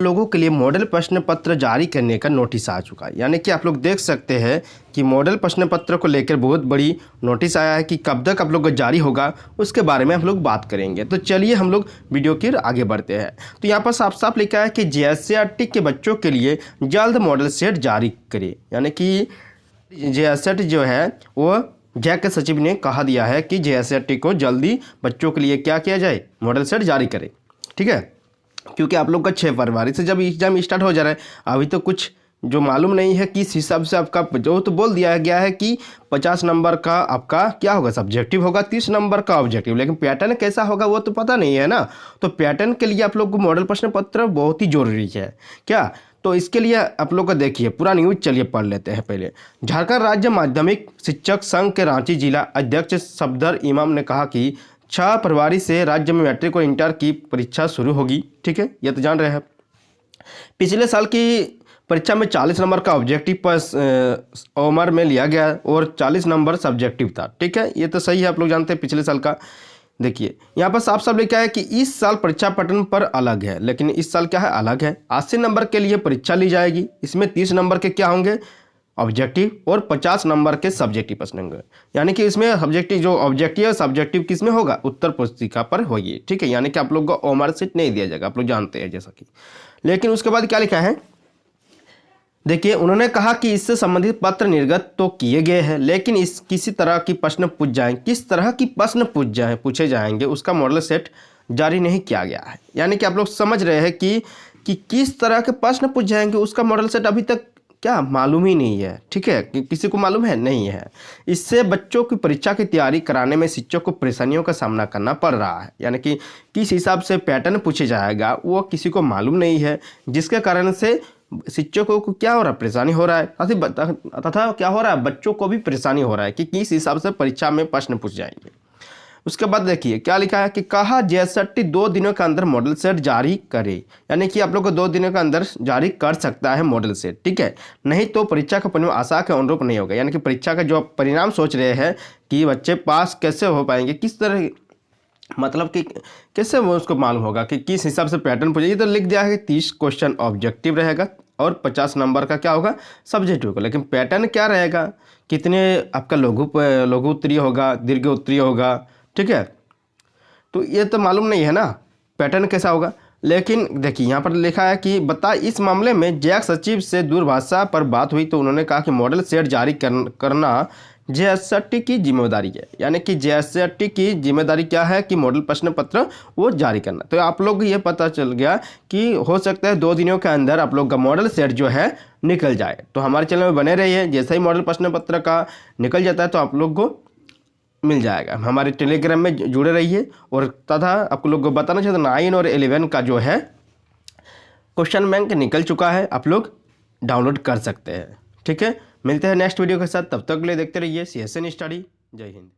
लोगों के लिए मॉडल प्रश्न पत्र जारी करने का नोटिस आ चुका है। यानी कि आप लोग देख सकते हैं कि मॉडल प्रश्न पत्र को लेकर बहुत बड़ी नोटिस आया है कि कब तक आप लोग को जारी होगा, उसके बारे में हम लोग बात करेंगे। तो चलिए हम लोग वीडियो की आगे बढ़ते हैं। तो यहाँ पर साफ साफ लिखा है कि JSCRT के बच्चों के लिए जल्द मॉडल सेट जारी करे। यानी कि JSCRT जो है वो जैक के सचिव ने कहा दिया है कि JSCRT को जल्दी बच्चों के लिए क्या किया जाए, मॉडल सेट जारी करे। ठीक है, क्योंकि आप लोग का 6 फरवरी से जब एग्जाम स्टार्ट हो जा रहा है, अभी तो कुछ जो मालूम नहीं है किस हिसाब से आपका, जो तो बोल दिया गया है कि 50 नंबर का आपका क्या होगा, सब्जेक्टिव होगा, 30 नंबर का ऑब्जेक्टिव, लेकिन पैटर्न कैसा होगा वो तो पता नहीं है ना। तो पैटर्न के लिए आप लोग को मॉडल प्रश्न पत्र बहुत ही जरूरी है क्या। तो इसके लिए आप लोग को देखिए पूरा न्यूज, चलिए पढ़ लेते हैं पहले। झारखंड राज्य माध्यमिक शिक्षक संघ के रांची जिला अध्यक्ष सफदर इमाम ने कहा कि 6 फरवरी से राज्य में मैट्रिक और इंटर की परीक्षा शुरू होगी। ठीक है, ये तो जान रहे हैं। पिछले साल की परीक्षा में 40 नंबर का ऑब्जेक्टिव पर ओमर में लिया गया और 40 नंबर सब्जेक्टिव था। ठीक है, ये तो सही है, आप लोग जानते हैं पिछले साल का। देखिए यहाँ पर साफ साफ लिखा है कि इस साल परीक्षा पैटर्न पर अलग है, लेकिन इस साल क्या है, अलग है। 80 नंबर के लिए परीक्षा ली जाएगी, इसमें 30 नंबर के क्या होंगे, ऑब्जेक्टिव, और 50 नंबर के सब्जेक्टिव प्रश्न होंगे। यानी कि इसमें सब्जेक्टिव, जो ऑब्जेक्टिव है सब्जेक्टिव किस में होगा, उत्तर पुस्तिका पर होगी। ठीक है, यानी कि आप लोग को ओमर सीट नहीं दिया जाएगा, आप लोग जानते हैं जैसा कि। लेकिन उसके बाद क्या लिखा है, देखिए उन्होंने कहा कि इससे संबंधित पत्र निर्गत तो किए गए हैं, लेकिन इस किसी तरह की प्रश्न पूछ जाएं, किस तरह की प्रश्न पूछे जाएंगे उसका मॉडल सेट जारी नहीं किया गया है। यानी कि आप लोग समझ रहे हैं कि किस तरह के प्रश्न पूछ जाएंगे उसका मॉडल सेट अभी तक क्या मालूम ही नहीं है। ठीक है, किसी को मालूम है नहीं है। इससे बच्चों की परीक्षा की तैयारी कराने में शिक्षक को परेशानियों का सामना करना पड़ रहा है। यानी कि किस हिसाब से पैटर्न पूछे जाएगा वो किसी को मालूम नहीं है, जिसके कारण से शिक्षकों को क्या हो रहा है, परेशानी हो रहा है, तथा क्या हो रहा है, बच्चों को भी परेशानी हो रहा है कि किस हिसाब से परीक्षा में प्रश्न पूछ जाएंगे। उसके बाद देखिए क्या लिखा है कि कहा JSCRT 2 दिनों के अंदर मॉडल सेट जारी करे। यानी कि आप लोग को 2 दिनों के अंदर जारी कर सकता है मॉडल सेट। ठीक है, नहीं तो परीक्षा का परिणाम आशा के अनुरूप नहीं होगा। यानी कि परीक्षा का जो परिणाम सोच रहे हैं कि बच्चे पास कैसे हो पाएंगे, किस तरह, मतलब कि कैसे वो उसको मालूम होगा कि किस हिसाब से पैटर्न पूछेगी। तो लिख दिया है कि 30 क्वेश्चन ऑब्जेक्टिव रहेगा और 50 नंबर का क्या होगा, सब्जेक्टिव होगा। लेकिन पैटर्न क्या रहेगा, कितने आपका लघु उत्तरीय होगा, दीर्घ उत्तरीय होगा। ठीक है, तो ये तो मालूम नहीं है ना पैटर्न कैसा होगा। लेकिन देखिए यहाँ पर लिखा है कि इस मामले में जैक सचिव से दूरभाष पर बात हुई तो उन्होंने कहा कि मॉडल सेट जारी करना JSCRT की जिम्मेदारी है। यानी कि JSCRT की जिम्मेदारी क्या है कि मॉडल प्रश्न पत्र वो जारी करना। तो आप लोग ये पता चल गया कि हो सकता है 2 दिनों के अंदर आप लोग का मॉडल सेट जो है निकल जाए। तो हमारे चैनल में बने रहिए, जैसे ही मॉडल प्रश्न पत्र का निकल जाता है तो आप लोग को मिल जाएगा। हमारे टेलीग्राम में जुड़े रहिए। और तथा आप लोग को बताना चाहते 9 और 11 का जो है क्वेश्चन बैंक निकल चुका है, आप लोग डाउनलोड कर सकते हैं। ठीक है, मिलते हैं नेक्स्ट वीडियो के साथ, तब तक के लिए देखते रहिए CSN स्टडी। जय हिंद।